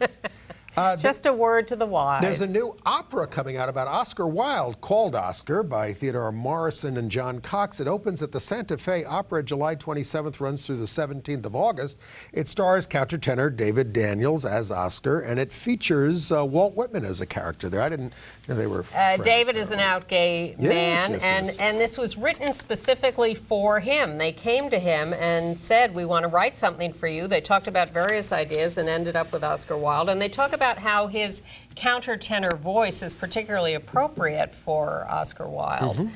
Just a word to the wise. There's a new opera coming out about Oscar Wilde called Oscar by Theodore Morrison and John Cox. It opens at the Santa Fe Opera July 27th, runs through the 17th of August. It stars countertenor David Daniels as Oscar, and it features Walt Whitman as a character there. I didn't know they were friends. David is an out gay man, yes. and this was written specifically for him. They came to him and said, we want to write something for you. They talked about various ideas and ended up with Oscar Wilde, and they talk about how his countertenor voice is particularly appropriate for Oscar Wilde,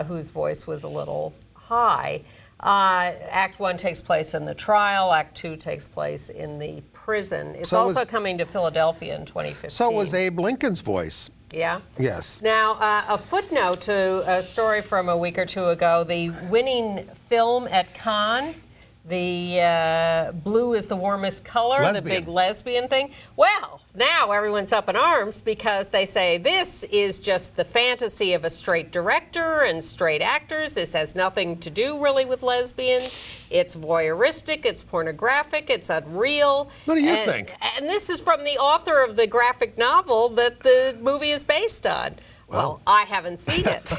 whose voice was a little high. Act 1 takes place in the trial. Act 2 takes place in the prison. It's also coming to Philadelphia in 2015. So was Abe Lincoln's voice. Yeah? Yes. Now, a footnote to a story from a week or two ago, the winning film at Cannes, the blue is the warmest color, the big lesbian thing. Well, now everyone's up in arms because they say this is just the fantasy of a straight director and straight actors. This has nothing to do really with lesbians. It's voyeuristic, it's pornographic, it's unreal. What do you think? And this is from the author of the graphic novel that the movie is based on. Well, I haven't seen it,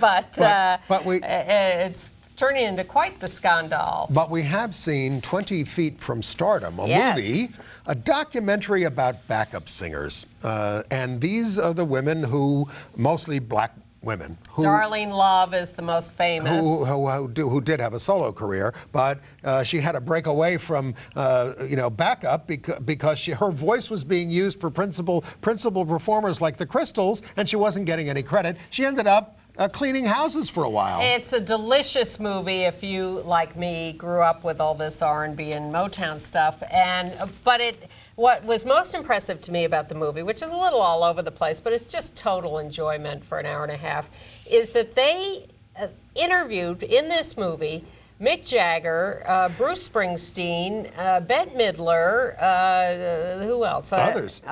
but it's turning into quite the scandal. But we have seen 20 Feet from Stardom, a movie, a documentary about backup singers. And these are the women who, mostly black women. Who, Darlene Love is the most famous. Who did have a solo career, but she had to break away from backup because her voice was being used for principal performers like the Crystals, and she wasn't getting any credit. She ended up cleaning houses for a while. It's a delicious movie if you, like me, grew up with all this R&B and Motown stuff. What was most impressive to me about the movie, which is a little all over the place, but it's just total enjoyment for an hour and a half, is that they interviewed in this movie Mick Jagger, Bruce Springsteen, Bette Midler, who else? Others.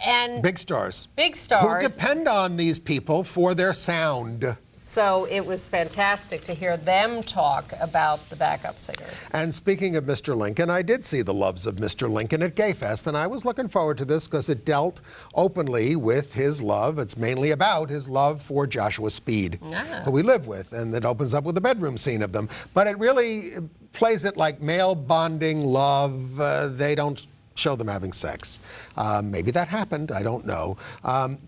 And big stars. Big stars. Who depend on these people for their sound. So it was fantastic to hear them talk about the backup singers. And speaking of Mr. Lincoln, I did see The Loves of Mr. Lincoln at Gayfest, and I was looking forward to this because it dealt openly with his love. It's mainly about his love for Joshua Speed, who we live with, and it opens up with a bedroom scene of them. But it really plays it like male bonding love. They don't show them having sex. Maybe that happened, I don't know.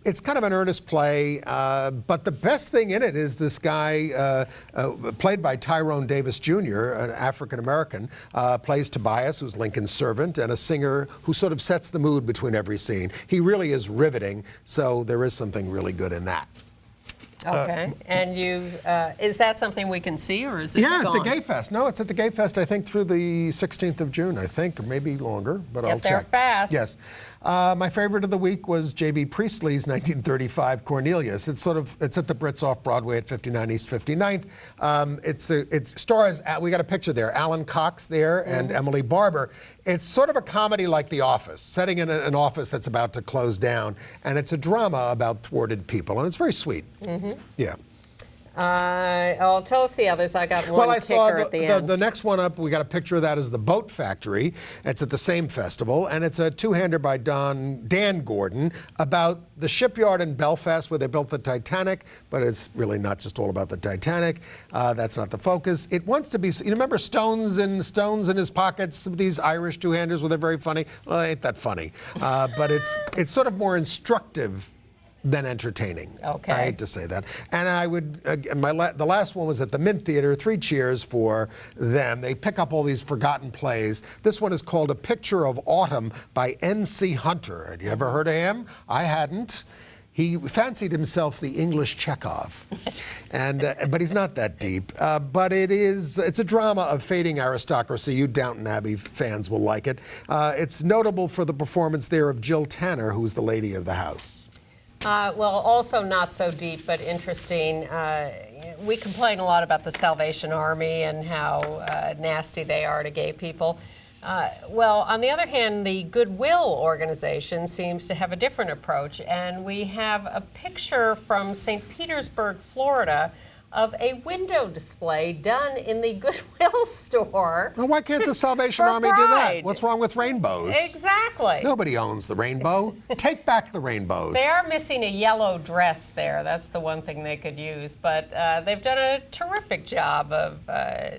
It's kind of an earnest play, but the best thing in it is this guy, played by Tyrone Davis Jr., an African-American, plays Tobias, who's Lincoln's servant, and a singer who sort of sets the mood between every scene. He really is riveting, so there is something really good in that. Okay, and you, is that something we can see, or is it Yeah, gone? at the Gay Fest. No, it's at the Gay Fest, I think, through the 16th of June, I think, or maybe longer, but I'll check. Get there fast. Yes. My favorite of the week was J.B. Priestley's 1935 Cornelius. It's at the Brits off Broadway at 59 East 59th. It stars, we got a picture there, Alan Cox there and Emily Barber. It's sort of a comedy like The Office, setting in an office that's about to close down, and it's a drama about thwarted people, and it's very sweet. Yeah. Tell us the others. I got one Well, I saw kicker at the end. the next one up, we got a picture of that is the Boat Factory. It's at the same festival, and it's a two-hander by Dan Gordon about the shipyard in Belfast where they built the Titanic, but it's really not just all about the Titanic. That's not the focus. It wants to be, you remember Stones in his pockets, these Irish two-handers where they're very funny? Well, ain't that funny. But it's sort of more instructive than entertaining. Okay. I hate to say that. And I would, the last one was at the Mint Theater. 3 cheers for them. They pick up all these forgotten plays. This one is called A Picture of Autumn by N.C. Hunter. Had you ever heard of him? I hadn't. He fancied himself the English Chekhov, but he's not that deep. But it's a drama of fading aristocracy. You Downton Abbey fans will like it. It's notable for the performance there of Jill Tanner, who's the lady of the house. Well, also not so deep, but interesting. We complain a lot about the Salvation Army and how nasty they are to gay people. Well, on the other hand, the Goodwill organization seems to have a different approach, and we have a picture from St. Petersburg, Florida, of a window display done in the Goodwill store. Well, why can't the Salvation Army do that? What's wrong with rainbows? Exactly. Nobody owns the rainbow. Take back the rainbows. They are missing a yellow dress there. That's the one thing they could use. But they've done a terrific job of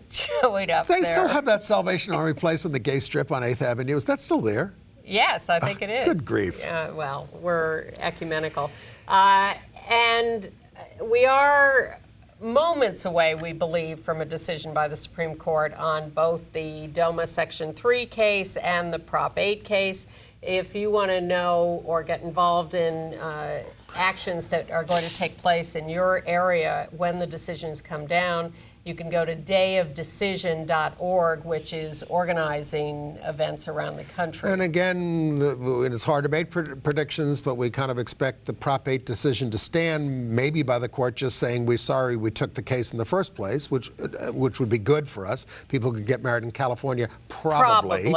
showing up there. They still have that Salvation Army place on the Gay Strip on 8th Avenue. Is that still there? Yes, I think it is. Good grief. Well, we're ecumenical. And we are moments away, we believe, from a decision by the Supreme Court on both the DOMA Section 3 case and the Prop 8 case. If you want to know or get involved in actions that are going to take place in your area when the decisions come down, you can go to dayofdecision.org, which is organizing events around the country. And again, it's hard to make predictions, but we kind of expect the Prop 8 decision to stand, maybe by the court just saying, we're sorry we took the case in the first place, which would be good for us. People could get married in California, probably.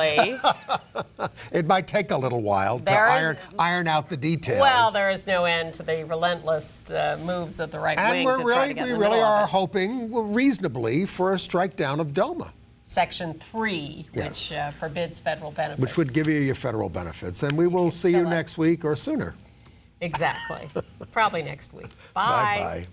It might take a little while to iron out the details. Well, there is no end to the relentless moves of the right wing. And we really are hoping reasonably for a strike down of DOMA. Section 3, yes, which forbids federal benefits. Which would give you your federal benefits. And we will see you next week or sooner. Exactly. Probably next week. Bye. Bye-bye.